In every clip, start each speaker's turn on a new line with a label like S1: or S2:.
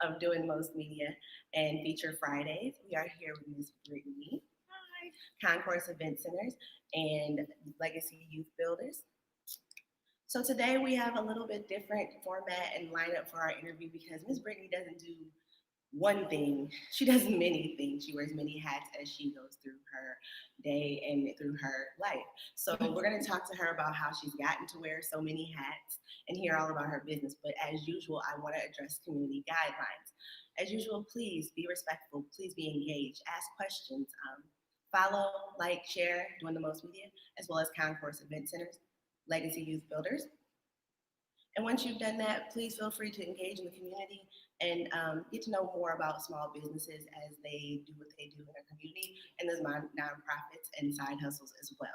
S1: of Doing Most Media and Feature Fridays. We are here with Ms. Brittney, Concourse Event Centers, and Legacy Youth Builders. So today we have a little bit different format and lineup for our interview because Ms. Brittney doesn't do one thing. She does many things. She wears many hats as she goes through her day and through her life. So we're going to talk to her about how she's gotten to wear so many hats and hear all about her business. But as usual, I want to address community guidelines. As usual, please be respectful. Please be engaged. Ask questions. Follow, like, share, Doing the Most Media, as well as Concourse Event Centers, Legacy Youth Builders. And once you've done that, please feel free to engage in the community and get to know more about small businesses as they do what they do in their community and those nonprofits and side hustles as well.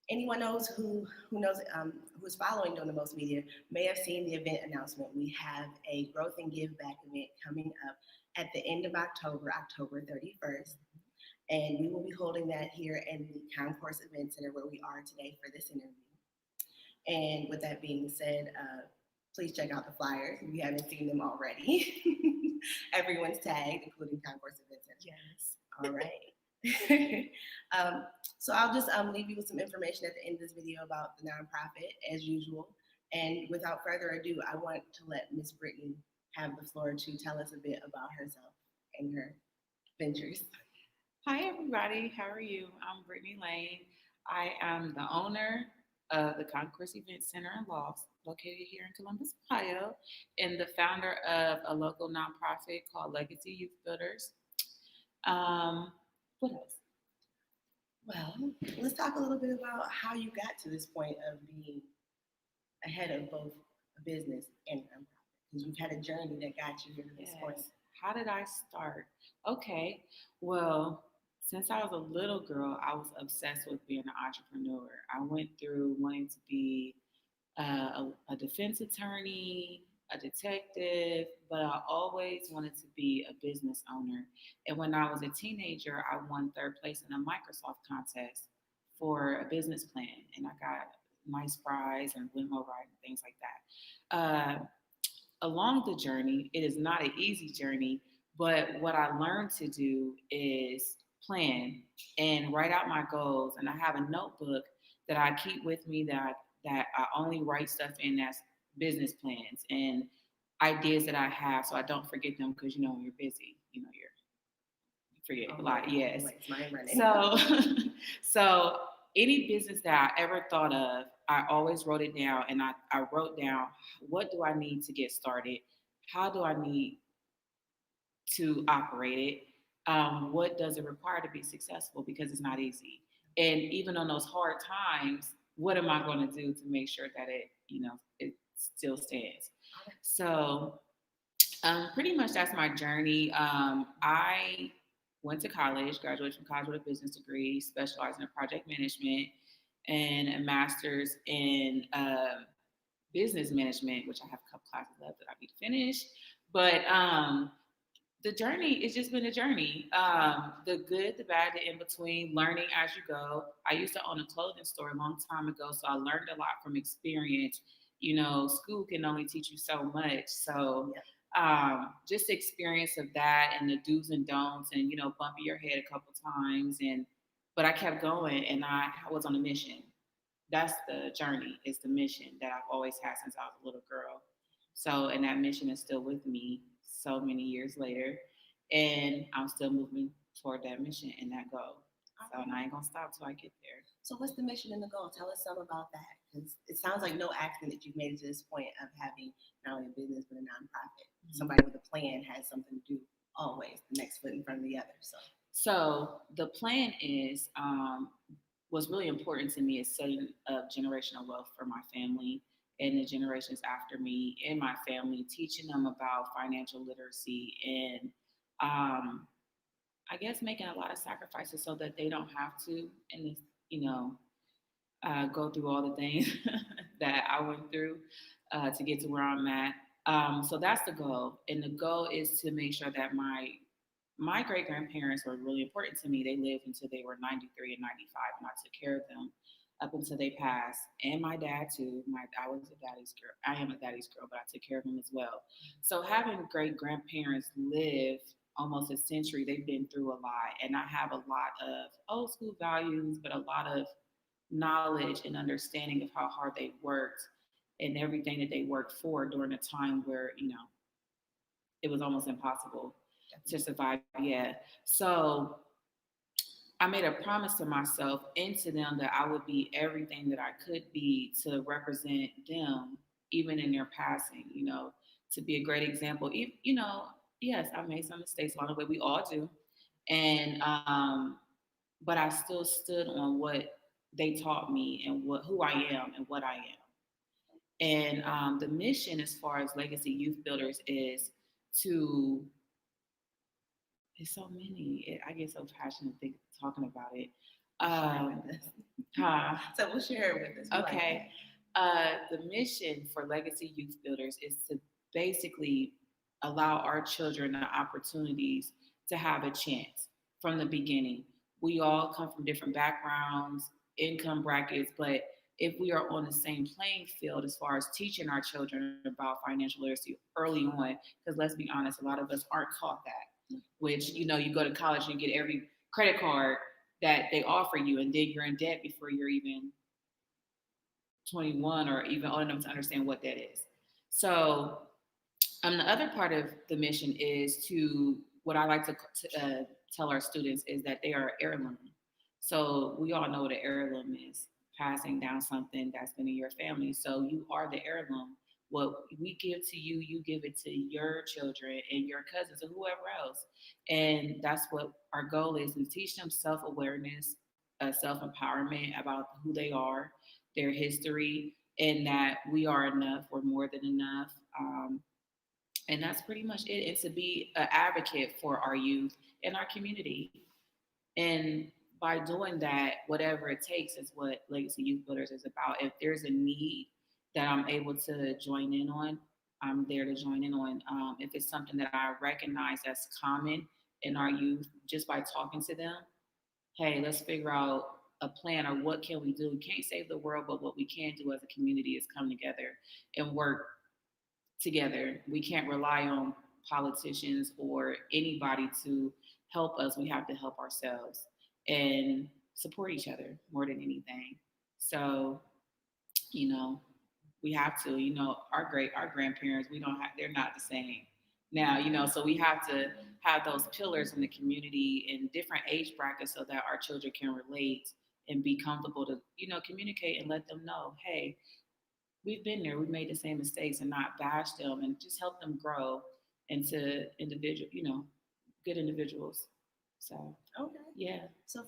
S1: Anyone knows who's following Doing the Most Media may have seen the event announcement. We have a Growth and Give Back event coming up at the end of October, October 31st. And we will be holding that here in the Concourse Event Center where we are today for this interview. And with that being said, please check out the flyers if you haven't seen them already. Everyone's tagged, including Concourse Event Center.
S2: Yes.
S1: All right. So I'll just leave you with some information at the end of this video about the nonprofit, as usual. And without further ado, I want to let Ms. Brittney have the floor to tell us a bit about herself and her ventures.
S2: Hi, everybody. How are you? I'm Brittney Lane. I am the owner of the Concourse Event Center in Lofts, located here in Columbus, Ohio, and the founder of a local nonprofit called Legacy Youth Builders. What else?
S1: Well, let's talk a little bit about how you got to this point of being ahead of both a business and a nonprofit, because you've had a journey that got you here to this point.
S2: How did I start? Okay, well, since I was a little girl, I was obsessed with being an entrepreneur. I went through wanting to be a defense attorney, a detective, but I always wanted to be a business owner. And when I was a teenager, I won third place in a Microsoft contest for a business plan, and I got a nice prize and limo ride and things like that. Along the journey, it is not an easy journey, but what I learned to do is plan and write out my goals. And I have a notebook that I keep with me that I only write stuff in as business plans and ideas that I have, so I don't forget them because when you're busy, you forget a lot. Yes. So, so any business that I ever thought of, I always wrote it down, and I wrote down, what do I need to get started? How do I need to operate it? What does it require to be successful? Because it's not easy. And even on those hard times, what am I going to do to make sure that it still stands? So pretty much that's my journey. I went to college, graduated from college with a business degree, specialized in project management and a master's in business management, which I have a couple classes left that I need to finish. But the journey, it's just been a journey. The good, the bad, the in between, learning as you go. I used to own a clothing store a long time ago, so I learned a lot from experience. School can only teach you so much. So just the experience of that and the do's and don'ts and, bumping your head a couple times. But I kept going, and I was on a mission. That's the journey, is the mission that I've always had since I was a little girl. So, and that mission is still with me so many years later, and I'm still moving toward that mission and that goal. So, and I ain't gonna stop till I get there.
S1: So, what's the mission and the goal? Tell us some about that, because it sounds like no accident that you've made it to this point of having not only a business but a nonprofit. Mm-hmm. Somebody with a plan has something to do always, the next foot in front of the other.
S2: So the plan is what's really important to me is setting up generational wealth for my family and the generations after me and my family, teaching them about financial literacy and I guess making a lot of sacrifices so that they don't have to, and go through all the things that I went through to get to where I'm at. So that's the goal, and the goal is to make sure that my great grandparents were really important to me. They lived until they were 93 and 95, and I took care of them. up until they passed, and my dad too. I was a daddy's girl. I am a daddy's girl, but I took care of him as well. So having great grandparents live almost a century, they've been through a lot, and I have a lot of old school values, but a lot of knowledge and understanding of how hard they worked and everything that they worked for during a time where it was almost impossible to survive. Yeah. So I made a promise to myself and to them that I would be everything that I could be to represent them, even in their passing, to be a great example. Yes, I made some mistakes along the way. We all do. And, but I still stood on what they taught me and who I am and what I am. And the mission, as far as Legacy Youth Builders, is to. There's so many. I get so passionate talking about it.
S1: Share
S2: Um,
S1: with us.
S2: huh,
S1: So we'll share it with us. We like
S2: okay. The mission for Legacy Youth Builders is to basically allow our children the opportunities to have a chance from the beginning. We all come from different backgrounds, income brackets, but if we are on the same playing field as far as teaching our children about financial literacy early on, because let's be honest, a lot of us aren't taught that. Which you go to college and you get every credit card that they offer you, and then you're in debt before you're even 21 or even old enough to understand what that is. So, the other part of the mission is to what I like to tell our students is that they are heirloom. So we all know what an heirloom is, passing down something that's been in your family. So you are the heirloom. What we give to you, you give it to your children and your cousins and whoever else. And that's what our goal is, to teach them self-awareness, self-empowerment about who they are, their history, and that we are enough, we're more than enough. And that's pretty much it. And to be an advocate for our youth and our community. And by doing that, whatever it takes is what Legacy Youth Builders is about. If there's a need that I'm able to join in on, I'm there to join in on. If it's something that I recognize as common in our youth, just by talking to them, hey, let's figure out a plan, or what can we do? We can't save the world, but what we can do as a community is come together and work together. We can't rely on politicians or anybody to help us. We have to help ourselves and support each other more than anything. So, you know, we have to, our grandparents, we don't have, they're not the same now, so we have to have those pillars in the community in different age brackets so that our children can relate and be comfortable to, communicate and let them know, hey, we've been there, we've made the same mistakes, and not bash them and just help them grow into individual, good individuals. So
S1: Okay.
S2: yeah.
S1: So as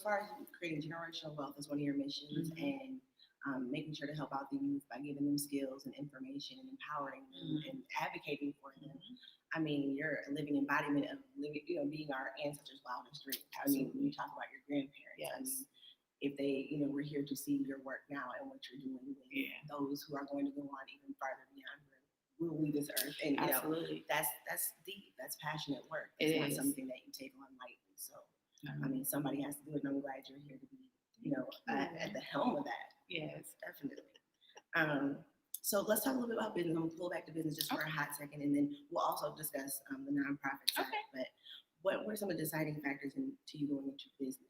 S1: far as creating generational wealth is one of your missions, and making sure to help out the youth by giving them skills and information and empowering them and advocating for them. I mean, you're a living embodiment of living, being our ancestors' wildest dream. I mean, when you talk about your grandparents,
S2: Yes.
S1: I mean, if they, we're here to see your work now and what you're doing with those who are going to go on even farther beyond where we'll leave this earth. And
S2: Absolutely.
S1: That's deep. That's passionate work. It's not something that you take on lightly. So I mean, somebody has to do it, and I'm glad you're here to be, at the helm of that.
S2: Yes,
S1: definitely. So let's talk a little bit about business. I'm gonna pull back to business just for a hot second, and then we'll also discuss the nonprofit side.
S2: Okay.
S1: But what were some of the deciding factors to you going into business?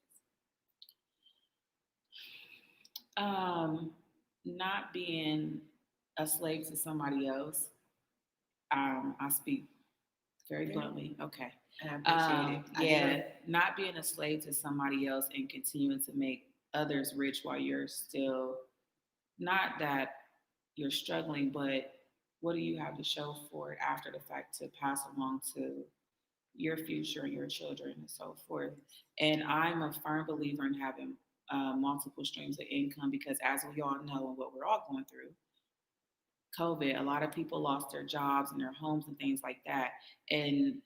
S2: Not being a slave to somebody else. I speak very bluntly. Okay.
S1: And I appreciate it.
S2: Not being a slave to somebody else and continuing to make others rich while you're still, not that you're struggling, but what do you have to show for it after the fact to pass along to your future and your children and so forth. And I'm a firm believer in having multiple streams of income, because as we all know and what we're all going through, COVID, a lot of people lost their jobs and their homes and things like that. And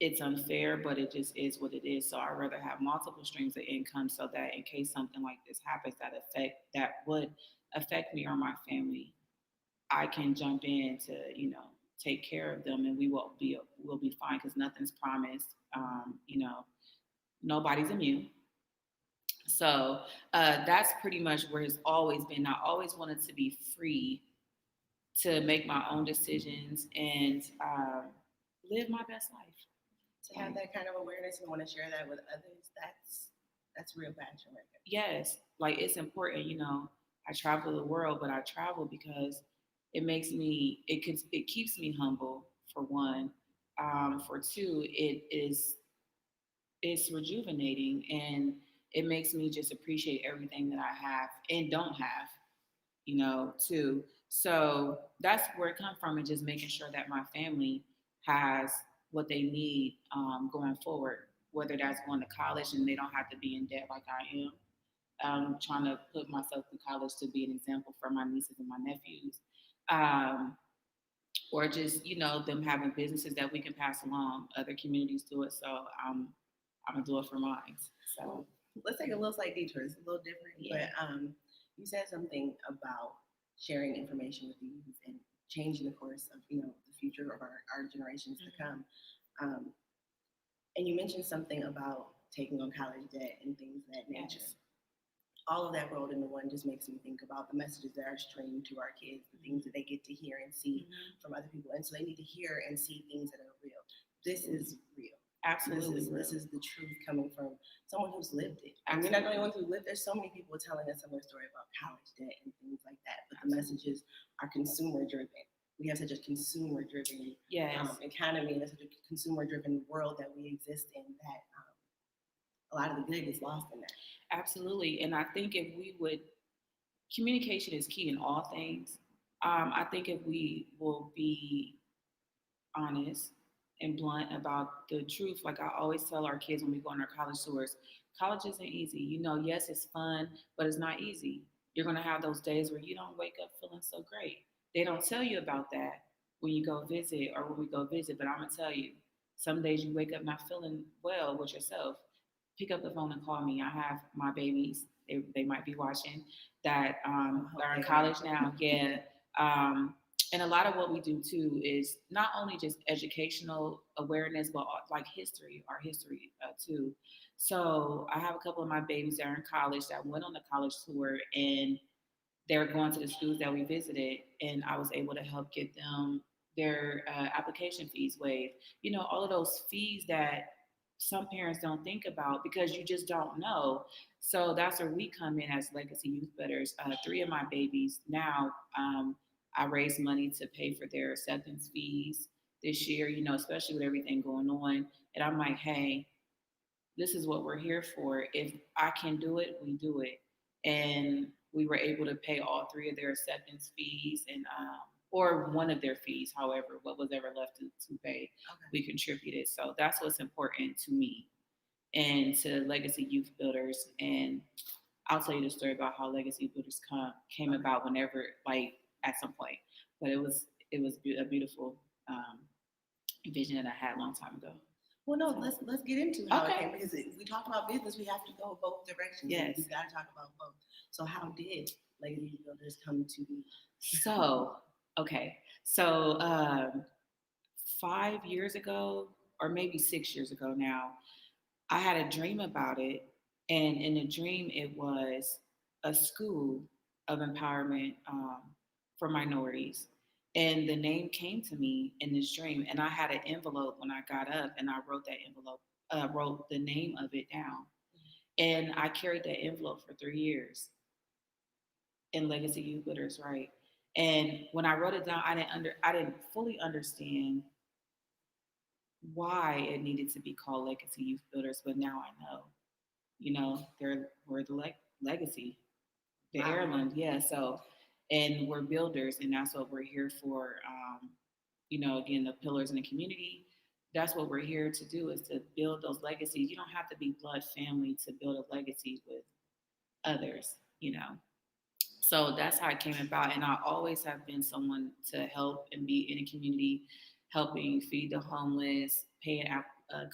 S2: it's unfair, but it just is what it is. So I'd rather have multiple streams of income so that in case something like this happens that would affect me or my family, I can jump in to, take care of them, and we'll be fine, because nothing's promised. Nobody's immune. So that's pretty much where it's always been. I always wanted to be free to make my own decisions and live my best life.
S1: To have that kind of awareness and want to share that with others, that's real passion right there.
S2: Yes, like it's important, you know. I travel the world, but I travel because it keeps me humble for one. For two, it's rejuvenating and it makes me just appreciate everything that I have and don't have, you know, too. So that's where it comes from, and just making sure that my family has what they need going forward, whether that's going to college and they don't have to be in debt like I am. Trying to put myself through college to be an example for my nieces and my nephews. Or just, you know, them having businesses that we can pass along. Other communities do it, so I'm gonna do it for mine. So
S1: Let's take a little slight detour. It's a little different,
S2: yeah.
S1: but you said something about sharing information with the youth and changing the course of the future of our generations to
S2: Mm-hmm.
S1: come. Um, and you mentioned something about taking on college debt and things of that nature.
S2: Yes.
S1: All of that rolled into one just makes me think about the messages that are streamed to our kids, the things that they get to hear and see
S2: Mm-hmm.
S1: from other people. And so they need to hear and see things that are real. This is real.
S2: Absolutely
S1: This
S2: real.
S1: is the truth coming from someone who's lived it. And we're
S2: Absolutely.
S1: not the only ones who lived. There's so many people telling a similar story about college debt and things like that. But the
S2: Absolutely.
S1: messages are consumer driven. We have such a consumer driven
S2: Yes.
S1: economy and such a consumer driven world that we exist in that a lot of the good is lost in that.
S2: Absolutely. And I think if we would, communication is key in all things. I think if we will be honest and blunt about the truth, like I always tell our kids when we go on our college tours, college isn't easy. You know, yes, it's fun, but it's not easy. You're going to have those days where you don't wake up feeling so great. They don't tell you about that when you go visit or when we go visit, but I'm going to tell you, some days you wake up not feeling well with yourself. Pick up the phone and call me. I have my babies. They might be watching that are in college now. Yeah. Um, and a lot of what we do too is not only just educational awareness, but like history, our history too. So I have a couple of my babies that are in college that went on the college tour, and they're going to the schools that we visited, and I was able to help get them their application fees waived. You know, all of those fees that some parents don't think about because you just don't know. So that's where we come in as legacy youth builders. Three of my babies now, I raised money to pay for their acceptance fees this year. You know, especially with everything going on, and I'm like, hey, this is what we're here for. If I can do it, we do it. And we were able to pay all three of their acceptance fees and or one of their fees, however, what was ever left to pay,
S1: Okay.
S2: we contributed. So that's what's important to me and to legacy youth builders. And I'll tell you the story about how legacy builders came
S1: Okay.
S2: about whenever, like at some point. But it was a beautiful vision that I had a long time ago.
S1: Well, no,
S2: So,
S1: let's get into how it
S2: okay.
S1: came because we talk about business, we have to go both directions. And
S2: Yes.
S1: we've got to talk about both. So, how did Legacy Builders come to be?
S2: So, okay. So, 5 years ago, or maybe 6 years ago now, I had a dream about it. And in the dream, it was a school of empowerment for minorities. And the name came to me in this dream. And I had an envelope when I got up, and I wrote that envelope, wrote the name of it down. And I carried that envelope for 3 years in Legacy Youth Builders, right? And when I wrote it down, I didn't fully understand why it needed to be called Legacy Youth Builders, but now I know. You know, we're the legacy, the
S1: Wow.
S2: heirloom, yeah. So, and we're builders, and that's what we're here for. You know, again, the pillars in the community. That's what we're here to do is to build those legacies. You don't have to be blood family to build a legacy with others. You know, so that's how it came about. And I always have been someone to help and be in a community, helping feed the homeless, paying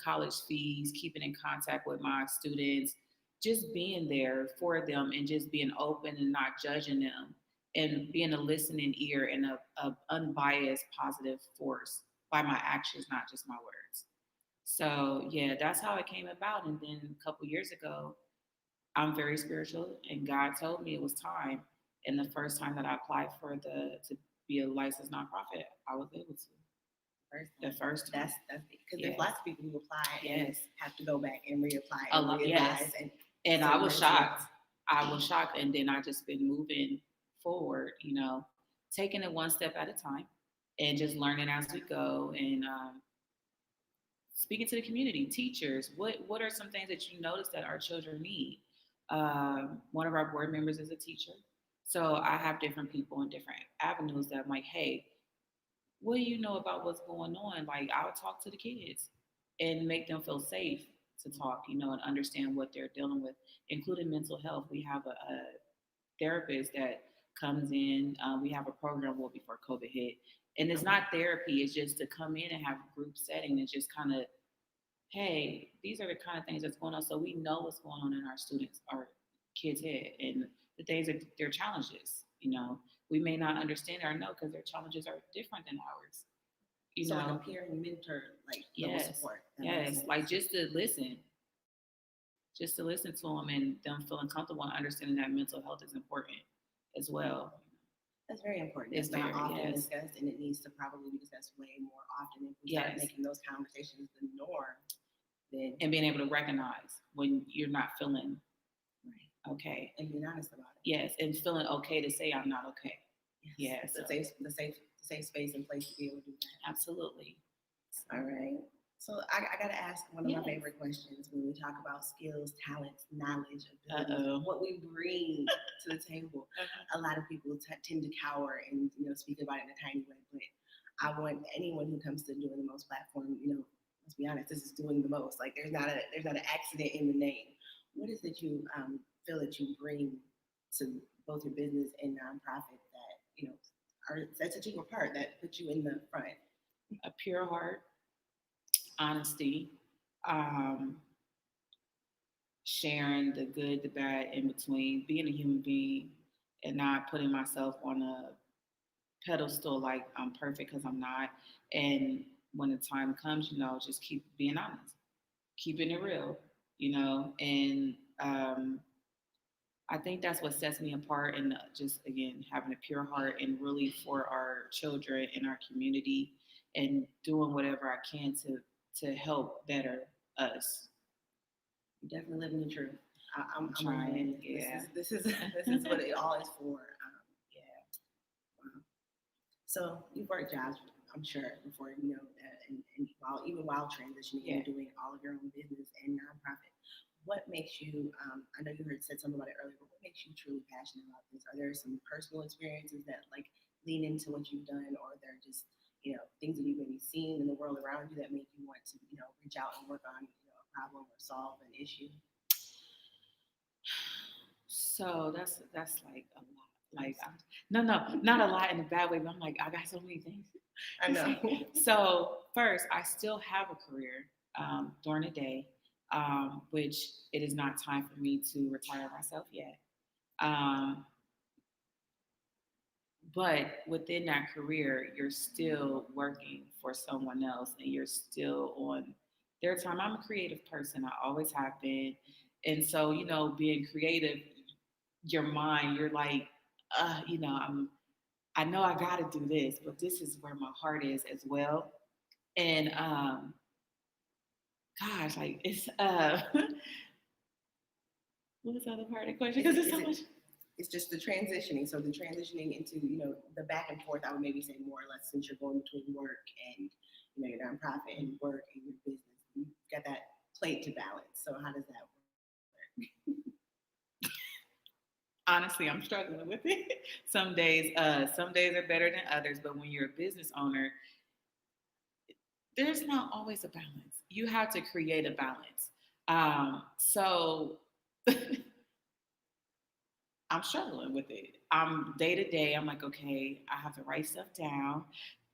S2: college fees, keeping in contact with my students, just being there for them and just being open and not judging them and being a listening ear and a unbiased positive force by my actions, not just my words. So yeah, that's how it came about. And then a couple years ago, I'm very spiritual, and God told me it was time. And the first time that I applied for the to be a licensed nonprofit, I was able to.
S1: First
S2: The
S1: time.
S2: first time.
S1: That's because there's
S2: Yes.
S1: lots of people who apply and
S2: Yes.
S1: have to go back and reapply
S2: A
S1: and
S2: lot.
S1: readvise
S2: Yes.
S1: and
S2: And
S1: so
S2: I was
S1: many
S2: shocked.
S1: times.
S2: I was shocked. And then I just been moving forward, taking it one step at a time and just learning as we go and speaking to the community, teachers. What are some things that you notice that our children need? One of our board members is a teacher. So I have different people in different avenues that I'm like, hey, what do you know about what's going on? Like, I'll talk to the kids and make them feel safe to talk, and understand what they're dealing with, including mental health. We have a therapist that comes in. We have a program well before COVID hit, and it's not therapy. It's just to come in and have a group setting and just kind of, hey, these are the kind of things that's going on, so we know what's going on in our kids' head, and the things that their challenges. We may not understand or know because their challenges are different than ours.
S1: So like a peer and mentor, like level
S2: Yes,
S1: support.
S2: yes, like just to listen to them and them feeling comfortable and understanding that mental health is important as well.
S1: That's very important.
S2: It's
S1: It's not
S2: very,
S1: often
S2: yes.
S1: discussed, and it needs to probably be discussed way more often. If we start
S2: Yes.
S1: making those conversations the norm, then
S2: And being able to recognize when you're not feeling
S1: right,
S2: okay.
S1: and being honest about it.
S2: Yes, and feeling okay to say I'm not okay. Yes.
S1: The safe space and place to be able to do that.
S2: Absolutely.
S1: All right. So I got to ask one of my
S2: Yes.
S1: favorite questions when we talk about skills, talents, knowledge, abilities,
S2: Uh-oh.
S1: what we bring to the table. A lot of people tend to cower and speak about it in a tiny way, but I want anyone who comes to doing the most platform, let's be honest, this is doing the most. Like there's not an accident in the name. What is it you feel that you bring to both your business and nonprofit that that set you apart, that put you in the front?
S2: A pure heart, honesty, um, sharing the good, the bad in between, being a human being and not putting myself on a pedestal like I'm perfect because I'm not. And when the time comes, just keep being honest, keeping it real, and I think that's what sets me apart and just again having a pure heart and really for our children and our community and doing whatever I can to help better us.
S1: You're definitely living the truth. I'm
S2: trying.
S1: Yeah. This is what it all is for.
S2: Yeah.
S1: Wow. So you've worked jobs, I'm sure, before and while transitioning and doing all of your own business and nonprofit. What makes you? I know you said something about it earlier, but what makes you truly passionate about this? Are there some personal experiences that like lean into what you've done, or they're just things that you've maybe seen in the world around you that make you want to reach out and work on a problem or solve an issue?
S2: So that's like a lot. Like no, not a lot in a bad way. But I'm like I got so many things.
S1: I know.
S2: So first, I still have a career during the day, which it is not time for me to retire myself yet. Um, but within that career, you're still working for someone else, and you're still on their time. I'm a creative person. I always have been, and so being creative, your mind, you're like, I know I got to do this, but this is where my heart is as well. And gosh, like it's what was the other part of the question? Because it's so much.
S1: It's just the transitioning. So the transitioning into the back and forth. I would maybe say more or less since you're going between work and your nonprofit and work and your business. You've got that plate to balance. So how does that work?
S2: Honestly, I'm struggling with it. Some days are better than others, but when you're a business owner, there's not always a balance. You have to create a balance. So I'm struggling with it. I'm day to day. I'm like, okay, I have to write stuff down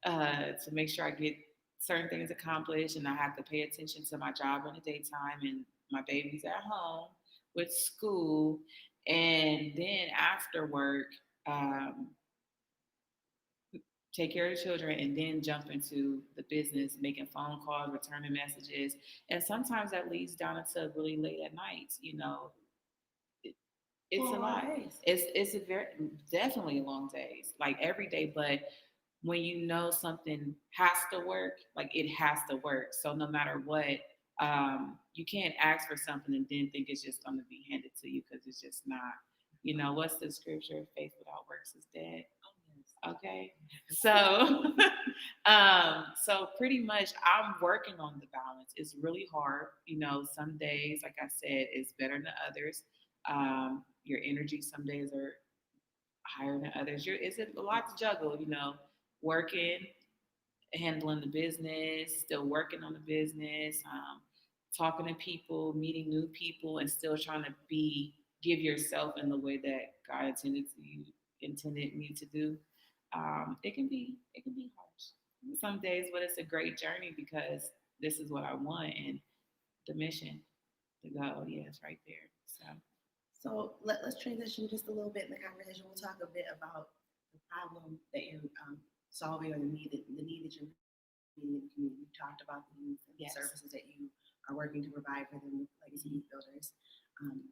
S2: to make sure I get certain things accomplished, and I have to pay attention to my job in the daytime, and my baby's at home with school, and then after work, um, take care of the children, and then jump into the business, making phone calls, returning messages, and sometimes that leads down until really late at night. it's a
S1: Long
S2: lot.
S1: days.
S2: It's a very definitely long days, like every day. But when you know something has to work, like it has to work. So no matter what, you can't ask for something and then think it's just going to be handed to you because it's just not. You know, what's the scripture? Faith without works is dead.
S1: Oh,
S2: Okay. So so pretty much I'm working on the balance. It's really hard. You know, some days, like I said, is better than others. Your energy some days are higher than others. It's a lot to juggle, you know, working, handling the business, still working on the business, talking to people, meeting new people, and still trying to give yourself in the way that God intended me to do. It can be harsh some days, but it's a great journey because this is what I want and the mission, the goal. Yeah, it's right there. So
S1: So let's transition just a little bit in the conversation. We'll talk a bit about the problem that you're solving or the need that you're meeting in the community. You talked about the youth and the
S2: yes.
S1: services that you are working to provide for them with Legacy Youth Builders. Um,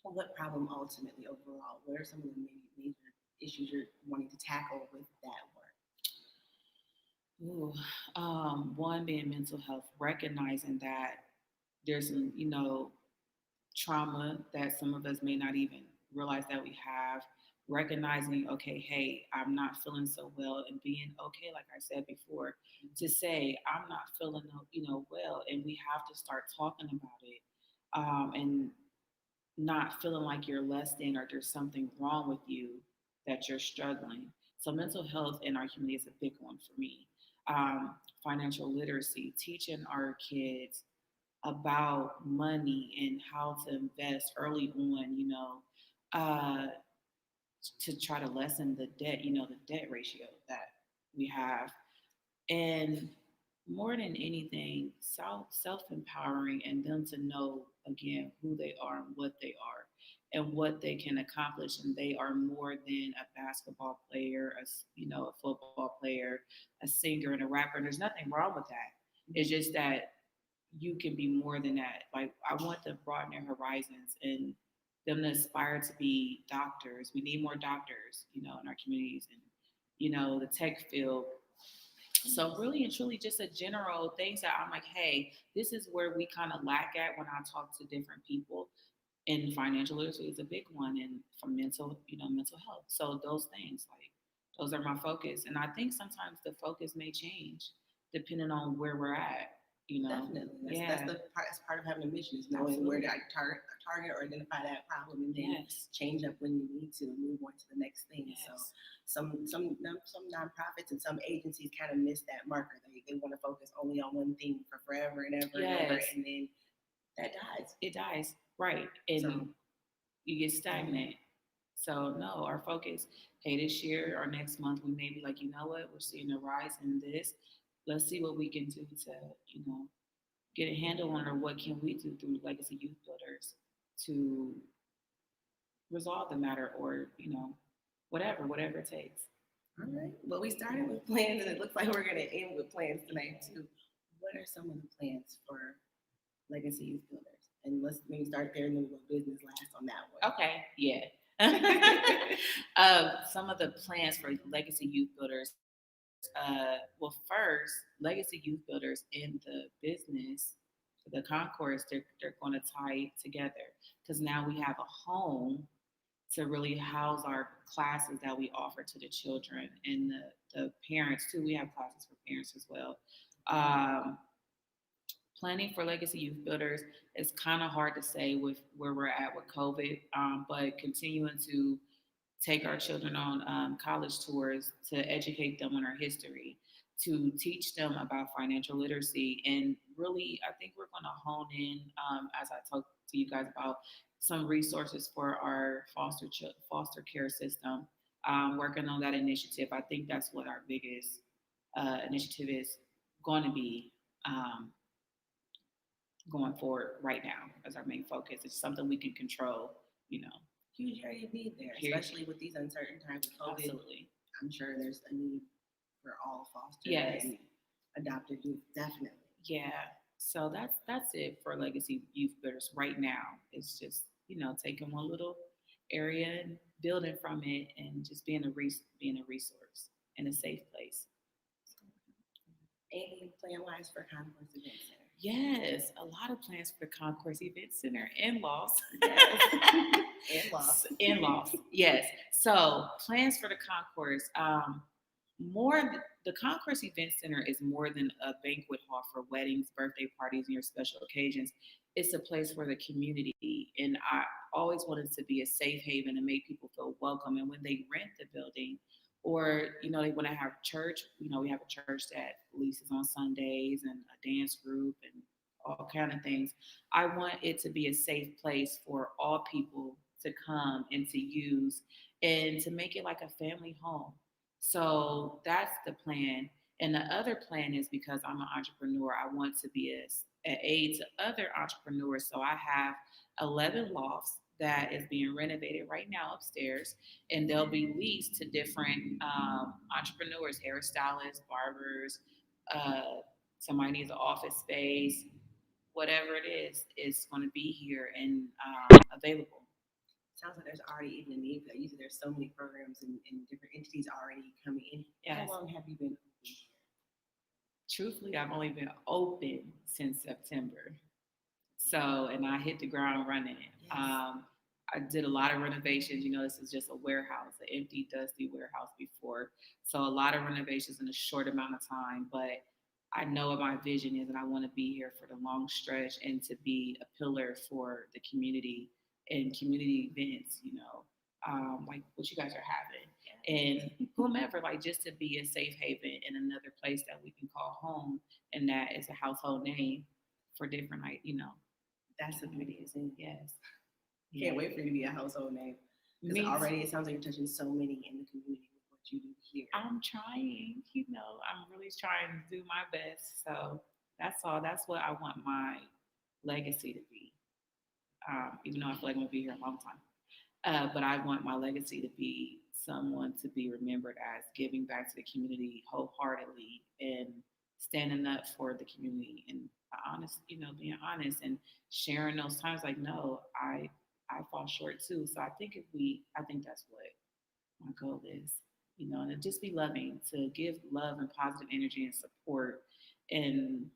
S1: what problem ultimately overall? What are some of the major issues you're wanting to tackle with that work?
S2: Ooh, one being mental health, recognizing that there's some, trauma that some of us may not even realize that we have. Recognizing, okay, hey, I'm not feeling so well, and being okay, like I said before, to say I'm not feeling, well, and we have to start talking about it, and not feeling like you're less than or there's something wrong with you that you're struggling. So mental health in our community is a big one for me. Financial literacy, teaching our kids about money and how to invest early on, uh, to try to lessen the debt, the debt ratio that we have. And more than anything, self empowering and them to know again who they are and what they are and what they can accomplish. And they are more than a basketball player, a football player, a singer, and a rapper. And there's nothing wrong with that. It's just that you can be more than that. Like I want to broaden their horizons and them to aspire to be doctors. We need more doctors, in our communities and the tech field. So really and truly just a general things that I'm like, hey, this is where we kind of lack at when I talk to different people. And financial literacy is a big one and for mental health. So those things, like those are my focus. And I think sometimes the focus may change depending on where we're at,
S1: Definitely.
S2: Yeah.
S1: That's part of having a mission is knowing
S2: Absolutely.
S1: where to target or identify that problem and then
S2: Yes.
S1: change up when you need to move on to the next thing.
S2: Yes.
S1: So some nonprofits and some agencies kind of miss that marker. They want to focus only on one thing for forever and ever and ever,
S2: Yes.
S1: and then that dies.
S2: It dies. Right. And
S1: So
S2: you get stagnant. So no, our focus, hey, this year or next month, we may be like, you know what, we're seeing a rise in this. Let's see what we can do to, get a handle on, or what can we do through Legacy Youth Builders to resolve the matter, or whatever it takes.
S1: all right. Well, we started with plans, and it looks like we're going to end with plans tonight too. What are some of the plans for Legacy Youth Builders? And let's maybe start there and then we'll go business last on that one.
S2: Okay, yeah. Some of the plans for Legacy Youth Builders. Well, first, Legacy Youth Builders in the business, the Concourse, they're going to tie together because now we have a home to really house our classes that we offer to the children and the parents too. We have classes for parents as well. Um, Planning for Legacy Youth Builders is kind of hard to say with where we're at with COVID, but continuing to take our children on college tours to educate them on our history, to teach them about financial literacy. And really, I think we're going to hone in, as I talk to you guys about some resources for our foster care system, working on that initiative. I think that's what our biggest initiative is going to be. Going forward right now as our main focus. It's something we can control.
S1: Huge area of need there,
S2: Huge.
S1: especially with these uncertain times with COVID.
S2: Absolutely.
S1: I'm sure there's a need for all foster
S2: Yes.
S1: and adopted youth, definitely.
S2: Yeah. So that's it for Legacy Youth Builders right now. It's just, taking one little area and building from it and just being being a resource and a safe place.
S1: Anything plan-wise for Concourse Event Center?
S2: Yes, a lot of plans for the Concourse Event Center and Lofts.
S1: Yes. And Lofts.
S2: And Lofts, yes. So plans for the Concourse. The Concourse Event Center is more than a banquet hall for weddings, birthday parties, and your special occasions. It's a place for the community, and I always wanted to be a safe haven and make people feel welcome. And when they rent the building, or they want to have church, we have a church that leases on Sundays and a dance group and all kind of things. I want it to be a safe place for all people to come and to use and to make it like a family home. So that's the plan. And the other plan is because I'm an entrepreneur, I want to be an aid to other entrepreneurs. So I have 11 lofts that is being renovated right now upstairs, and they'll be leased to different entrepreneurs, hairstylists, barbers. Somebody needs an office space, whatever it is, it's going to be here and available.
S1: Sounds like there's already even a need for that. Usually there's so many programs and different entities already coming in.
S2: Yes.
S1: How long have you been open here?
S2: Truthfully, I've only been open since September. So, and I hit the ground running.
S1: Yes.
S2: I did a lot of renovations. This is just a warehouse, an empty, dusty warehouse before. So, a lot of renovations in a short amount of time. But I know what my vision is, and I want to be here for the long stretch and to be a pillar for the community and community events, like what you guys are having. And whomever, like just to be a safe haven in another place that we can call home, and that is a household name for different,
S1: That's the beauty, isn't it?
S2: Yes.
S1: Can't wait for you to be a household name. Because already it sounds like you're touching so many in the community with what you do here.
S2: I'm trying, I'm really trying to do my best. So that's all. That's what I want my legacy to be. Even though I feel like I'm going to be here a long time. But I want my legacy to be someone to be remembered as giving back to the community wholeheartedly and standing up for the community and honest, being honest and sharing those times like, no, I fall short too. So I think I think that's what my goal is, and to just be loving, to give love and positive energy and support and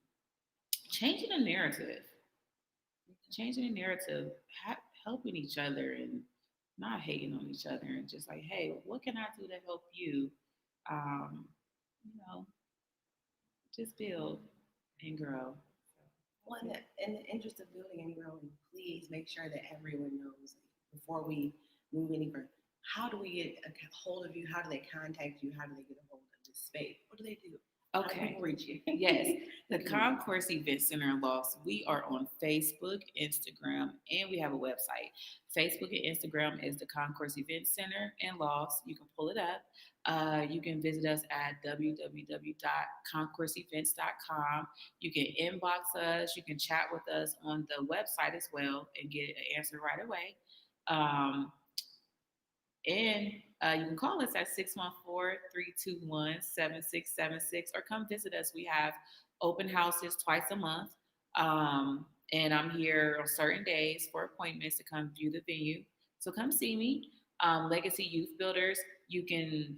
S2: changing the narrative, helping each other and not hating on each other and just like, hey, what can I do to help you? Um, you know, just build and grow.
S1: Well, in the interest of building and growing, please make sure that everyone knows before we move any further. How do we get a hold of you? How do they contact you? How do they get a hold of this space? What do they do? How do
S2: Okay.
S1: people reach you?
S2: Yes. The Concourse Event Center in Lofts. We are on Facebook, Instagram, and we have a website. Facebook and Instagram is the Concourse Event Center in Lofts. You can pull it up. You can visit us at www.concourseevents.com. You can inbox us. You can chat with us on the website as well and get an answer right away. And you can call us at 614-321-7676 or come visit us. We have open houses twice a month. And I'm here on certain days for appointments to come view the venue. So come see me. Legacy Youth Builders, you can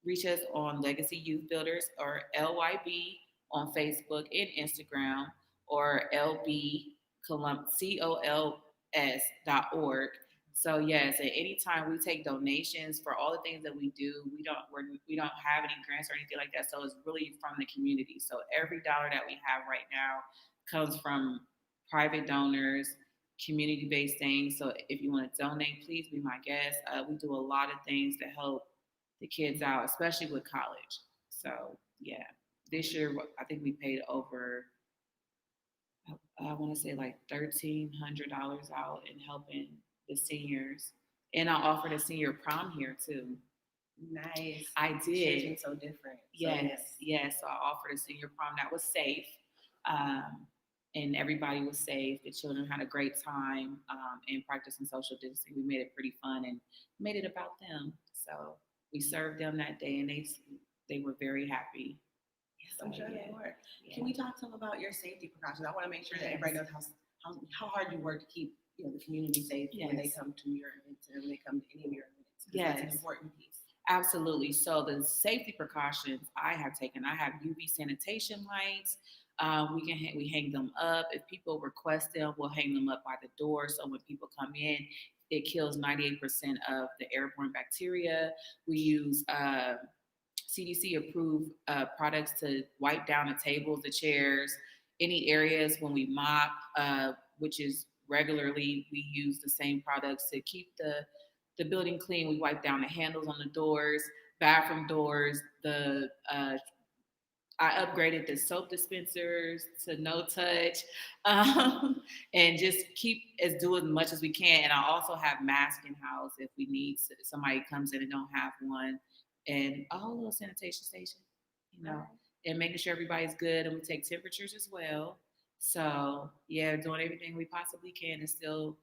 S2: reach us on Legacy Youth Builders or LYB on Facebook and Instagram or LBCOLS.org. So yes, at any time we take donations for all the things that we do. We don't have any grants or anything like that. So it's really from the community. So every dollar that we have right now comes from private donors, community-based things. So if you want to donate, please be my guest. We do a lot of things to help the kids out, especially with college. So yeah, this year I think we paid over, I want to say like $1,300 out in helping the seniors, and I offered a senior prom here too.
S1: Nice.
S2: I did.
S1: Changing so different.
S2: Yes. So I offered a senior prom that was safe, and everybody was safe. The children had a great time in practicing social distancing. We made it pretty fun and made it about them. So we served them that day, and they were very happy.
S1: Yes, I'm sure they were. Yeah. Can we talk to them about your safety precautions? I want to make sure that everybody knows how hard you work to keep the community safe when they
S2: Yes.
S1: come to your events and when they come to any of your events. 'Cause that's an
S2: Yes.
S1: important piece.
S2: Absolutely. So the safety precautions I have taken, I have UV sanitation lights. We hang them up. If people request them, we'll hang them up by the door. So when people come in, it kills 98% of the airborne bacteria. We use CDC approved products to wipe down the tables, the chairs, any areas when we mop, which is regularly. We use the same products to keep the building clean. We wipe down the handles on the doors, bathroom doors. I upgraded the soap dispensers to no touch, and just do as much as we can. And I also have masks in house if we need somebody comes in and don't have one, and a whole little sanitation station, you know, and making sure everybody's good. And we take temperatures as well. So yeah, doing everything we possibly can to still,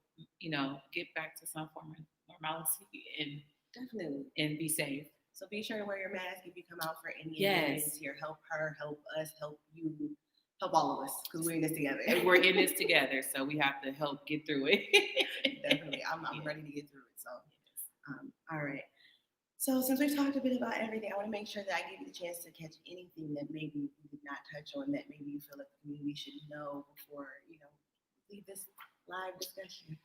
S2: get back to some form of normalcy and
S1: Definitely.
S2: be safe.
S1: So be sure to wear your mask if you come out for any
S2: Yes.
S1: events here. Help her, help us, help you, help all of us because we're in this together.
S2: And we're in this together, so we have to help get through it.
S1: Definitely. I'm
S2: Yeah.
S1: ready to get through it. So, all right. So since we've talked a bit about everything, I want to make sure that I give you the chance to catch anything that maybe we did not touch on that maybe you feel like the community should know before, leave this live discussion.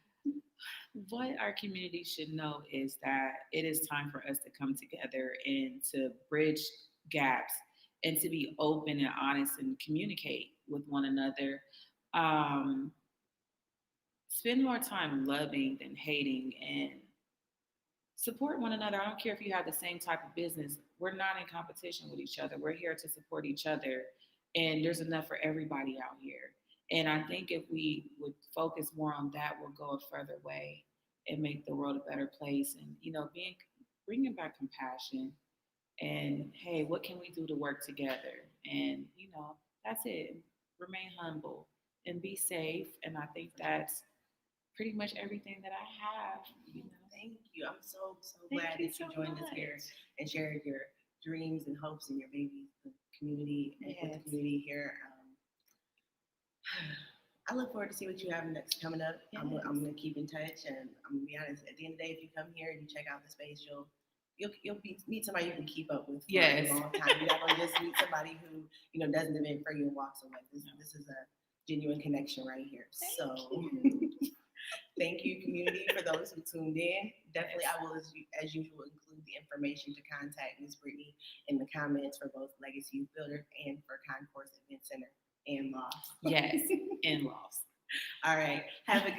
S2: What our community should know is that it is time for us to come together and to bridge gaps and to be open and honest and communicate with one another. Um, Spend more time loving than hating and support one another. I don't care if you have the same type of business. We're not in competition with each other. We're here to support each other. And there's enough for everybody out here. And I think if we would focus more on that, we'll go a further way and make the world a better place. And, bringing back compassion and, hey, what can we do to work together? And, that's it. Remain humble and be safe. And I think that's pretty much everything that I have.
S1: Thank you. I'm so
S2: Thank
S1: glad
S2: you
S1: that you
S2: so
S1: joined us here
S2: much.
S1: and shared your dreams and hopes and your babies, the community, and with the
S2: Yes.
S1: community here. I look forward to see what you have next coming up. I'm
S2: Yes.
S1: going to keep in touch, and I'm going to be honest. At the end of the day, if you come here and you check out the space, meet somebody you can keep up with for
S2: Yes.
S1: a long time. You're not going to just meet somebody who doesn't event for you and walks away. This is a genuine connection right here. Thank you, community, for those who tuned in. Definitely, I will, as usual, include the information to contact Ms. Brittney in the comments for both Legacy Youth Builder and for Concourse Event Center and Lofts.
S2: Yes, in Lofts.
S1: All right. Have a good